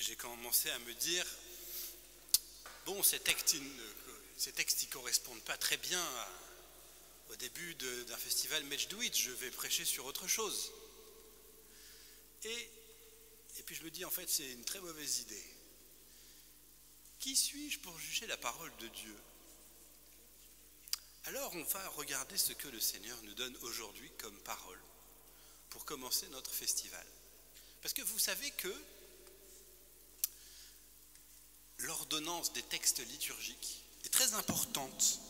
j'ai commencé à me dire, bon, ces textes ils correspondent pas très bien au début d'un festival Mejdouit, je vais prêcher sur autre chose. Et puis je me dis, en fait, c'est une très mauvaise idée. Qui suis-je pour juger la parole de Dieu? Alors on va regarder ce que le Seigneur nous donne aujourd'hui comme parole pour commencer notre festival. Parce que vous savez que l'ordonnance des textes liturgiques est très importante.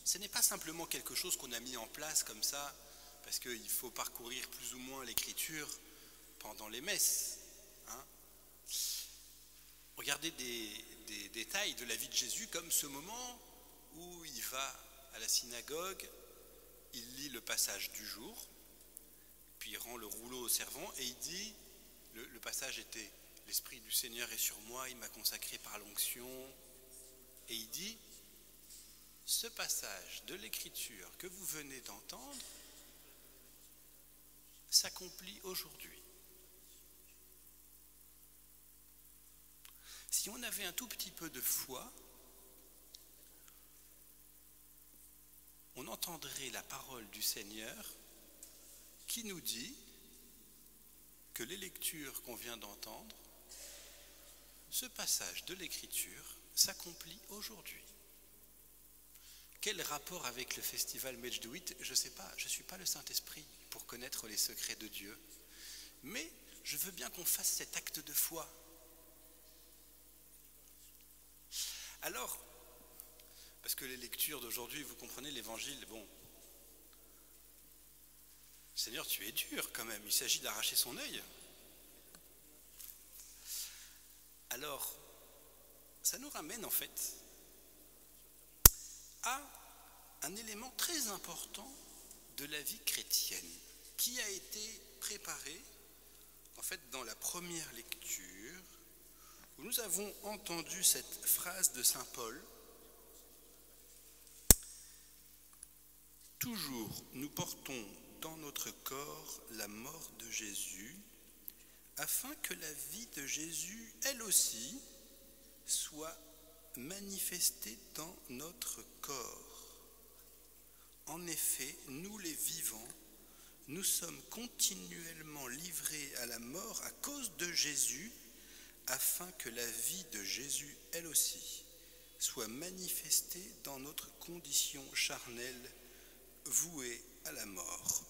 Ce n'est pas simplement quelque chose qu'on a mis en place comme ça, parce qu'il faut parcourir plus ou moins l'écriture pendant les messes. Regardez des détails de la vie de Jésus, comme ce moment où il va à la synagogue, il lit le passage du jour, puis il rend le rouleau au servant et il dit, le passage était « L'Esprit du Seigneur est sur moi, il m'a consacré par l'onction ». Et il dit, ce passage de l'Écriture que vous venez d'entendre s'accomplit aujourd'hui. Si on avait un tout petit peu de foi, on entendrait la parole du Seigneur qui nous dit que les lectures qu'on vient d'entendre, ce passage de l'Écriture s'accomplit aujourd'hui. Quel rapport avec le festival Mejdouit? Je ne sais pas, je ne suis pas le Saint-Esprit pour connaître les secrets de Dieu, mais je veux bien qu'on fasse cet acte de foi. Alors, parce que les lectures d'aujourd'hui, vous comprenez, l'évangile, bon, Seigneur, tu es dur quand même, il s'agit d'arracher son œil. Alors, ça nous ramène en fait à un élément très important de la vie chrétienne qui a été préparé en fait dans la première lecture où nous avons entendu cette phrase de saint Paul. Toujours nous portons dans notre corps la mort de Jésus, afin que la vie de Jésus, elle aussi, soit manifestée dans notre corps. En effet, nous les vivants, nous sommes continuellement livrés à la mort à cause de Jésus, afin que la vie de Jésus, elle aussi, soit manifestée dans notre condition charnelle, vouée à la mort.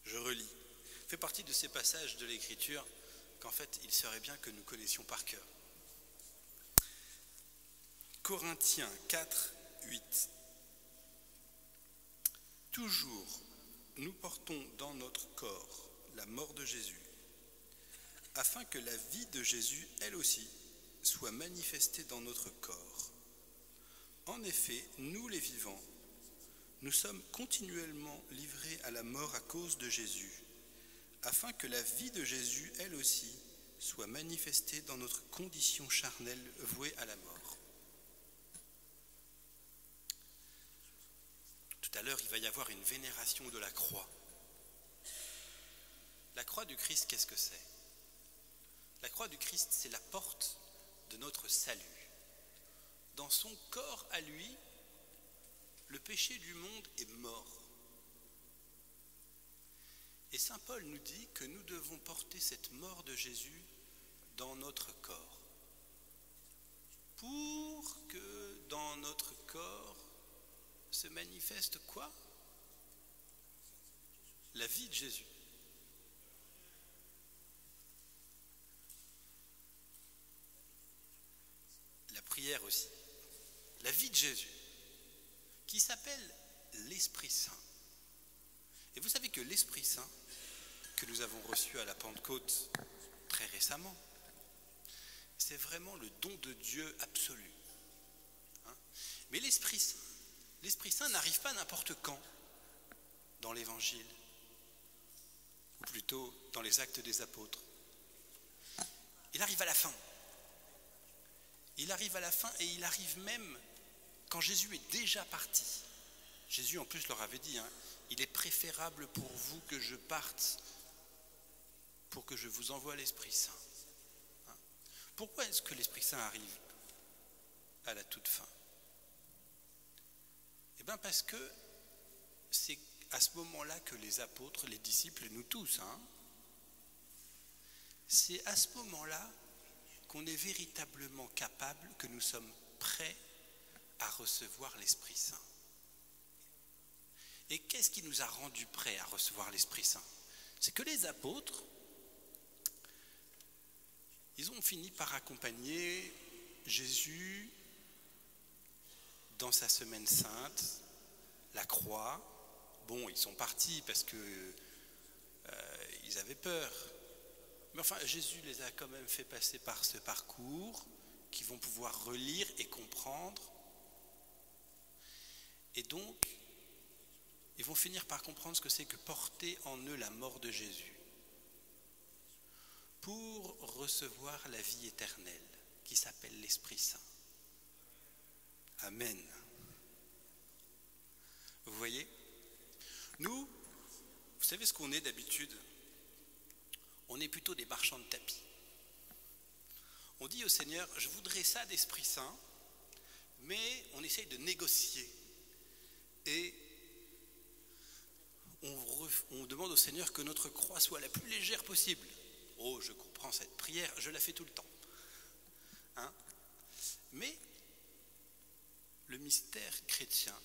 Je relis. Fait partie de ces passages de l'Écriture qu'en fait, il serait bien que nous connaissions par cœur. Corinthiens 4, 8. Toujours, nous portons dans notre corps la mort de Jésus, afin que la vie de Jésus, elle aussi, soit manifestée dans notre corps. En effet, nous les vivants, nous sommes continuellement livrés à la mort à cause de Jésus, afin que la vie de Jésus, elle aussi, soit manifestée dans notre condition charnelle vouée à la mort. Tout à l'heure, il va y avoir une vénération de la croix. La croix du Christ, qu'est-ce que c'est? La croix du Christ, c'est la porte de notre salut. Dans son corps à lui, le péché du monde est mort. Et saint Paul nous dit que nous devons porter cette mort de Jésus dans notre corps. Pour que dans notre corps se manifeste quoi? La vie de Jésus. La prière aussi. La vie de Jésus, qui s'appelle l'Esprit Saint. Et vous savez que l'Esprit Saint, que nous avons reçu à la Pentecôte très récemment, c'est vraiment le don de Dieu absolu. Mais l'Esprit Saint n'arrive pas n'importe quand dans l'Évangile, ou plutôt dans les Actes des Apôtres. Il arrive à la fin. Il arrive à la fin et il arrive même quand Jésus est déjà parti. Jésus en plus leur avait dit, il est préférable pour vous que je parte pour que je vous envoie l'Esprit Saint. Pourquoi est-ce que l'Esprit Saint arrive à la toute fin? Eh bien parce que c'est à ce moment-là que les apôtres, les disciples, nous tous, c'est à ce moment-là qu'on est véritablement capable, que nous sommes prêts à recevoir l'Esprit Saint. Et qu'est-ce qui nous a rendus prêts à recevoir l'Esprit Saint? C'est que les apôtres, ils ont fini par accompagner Jésus dans sa semaine sainte, la croix. Bon, ils sont partis parce que ils avaient peur. Mais enfin, Jésus les a quand même fait passer par ce parcours qu'ils vont pouvoir relire et comprendre. Et donc, ils vont finir par comprendre ce que c'est que porter en eux la mort de Jésus pour recevoir la vie éternelle qui s'appelle l'Esprit Saint. Amen. Vous voyez, nous, vous savez ce qu'on est d'habitude? On est plutôt des marchands de tapis. On dit au Seigneur, je voudrais ça d'Esprit Saint, mais on essaye de négocier. Et on demande au Seigneur que notre croix soit la plus légère possible. Oh, je comprends cette prière, je la fais tout le temps. Mais le mystère chrétien,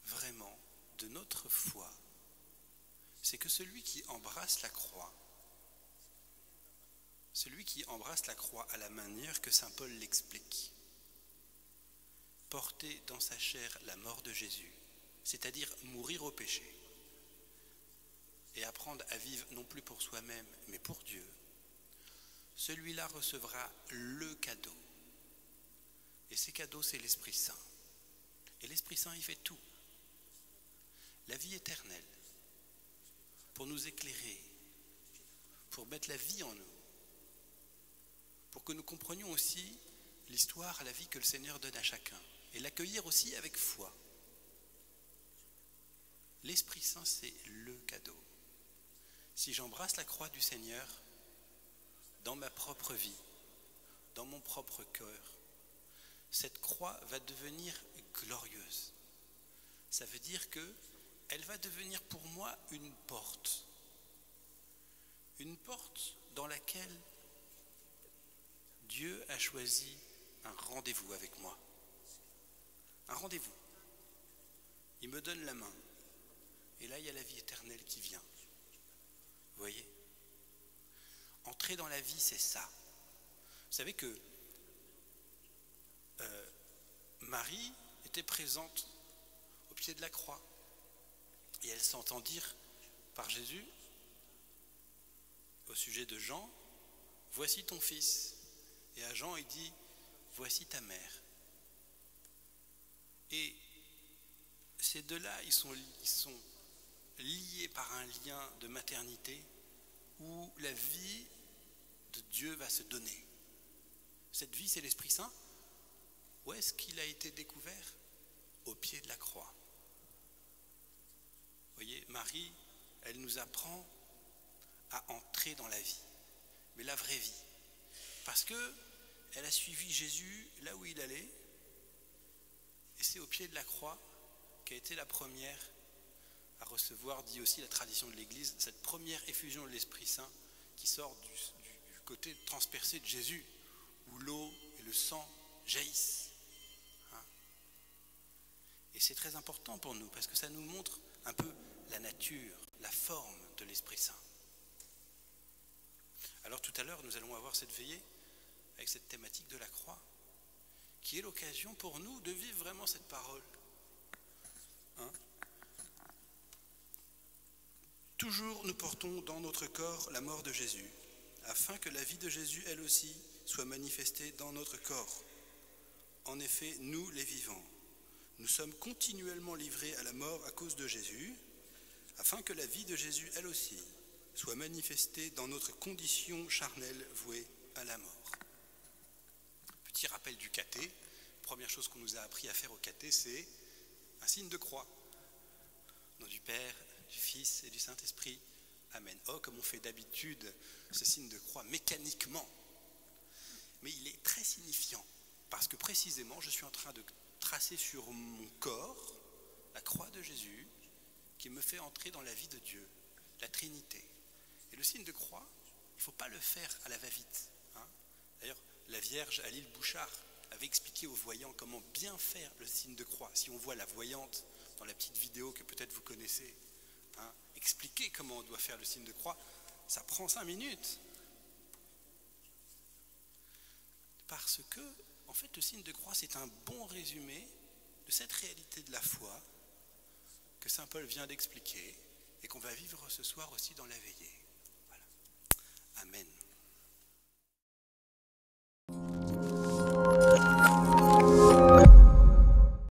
vraiment, de notre foi, c'est que celui qui embrasse la croix à la manière que saint Paul l'explique, porter dans sa chair la mort de Jésus, c'est-à-dire mourir au péché, et apprendre à vivre non plus pour soi-même, mais pour Dieu, celui-là recevra le cadeau. Et ce cadeau, c'est l'Esprit Saint. Et l'Esprit Saint, il fait tout. La vie éternelle, pour nous éclairer, pour mettre la vie en nous, pour que nous comprenions aussi l'histoire, la vie que le Seigneur donne à chacun, et l'accueillir aussi avec foi. L'Esprit Saint, c'est le cadeau. Si j'embrasse la croix du Seigneur dans ma propre vie, dans mon propre cœur, cette croix va devenir glorieuse. Ça veut dire qu'elle va devenir pour moi une porte dans laquelle Dieu a choisi un rendez-vous avec moi. Un rendez-vous. Il me donne la main. Et là, il y a la vie éternelle qui vient. Vous voyez? Entrer dans la vie, c'est ça. Vous savez que Marie était présente au pied de la croix. Et elle s'entend dire par Jésus, au sujet de Jean, « Voici ton fils ». Et à Jean, il dit, « Voici ta mère ». Et ces deux-là, ils sont liés par un lien de maternité où la vie de Dieu va se donner. Cette vie, c'est l'Esprit Saint. Où est-ce qu'il a été découvert? Au pied de la croix. Vous voyez, Marie, elle nous apprend à entrer dans la vie, mais la vraie vie. Parce qu'elle a suivi Jésus là où il allait, et c'est au pied de la croix qu'a été la première à recevoir, dit aussi la tradition de l'Église, cette première effusion de l'Esprit Saint qui sort du côté transpercé de Jésus, où l'eau et le sang jaillissent. Et c'est très important pour nous, parce que ça nous montre un peu la nature, la forme de l'Esprit Saint. Alors tout à l'heure, nous allons avoir cette veillée avec cette thématique de la croix, qui est l'occasion pour nous de vivre vraiment cette parole. Toujours nous portons dans notre corps la mort de Jésus, afin que la vie de Jésus, elle aussi, soit manifestée dans notre corps. En effet, nous, les vivants, nous sommes continuellement livrés à la mort à cause de Jésus, afin que la vie de Jésus, elle aussi, soit manifestée dans notre condition charnelle vouée à la mort. Petit rappel du caté, première chose qu'on nous a appris à faire au caté, c'est un signe de croix. nom du Père, du Fils et du Saint-Esprit. Amen. Oh, comme on fait d'habitude ce signe de croix mécaniquement. Mais il est très signifiant, parce que précisément, je suis en train de tracer sur mon corps la croix de Jésus qui me fait entrer dans la vie de Dieu, la Trinité. Et le signe de croix, il ne faut pas le faire à la va-vite. D'ailleurs, la Vierge à l'île Bouchard avait expliqué aux voyants comment bien faire le signe de croix. Si on voit la voyante dans la petite vidéo que peut-être vous connaissez, expliquer comment on doit faire le signe de croix, ça prend 5 minutes. Parce que, en fait, le signe de croix, c'est un bon résumé de cette réalité de la foi que saint Paul vient d'expliquer et qu'on va vivre ce soir aussi dans la veillée. Voilà. Amen.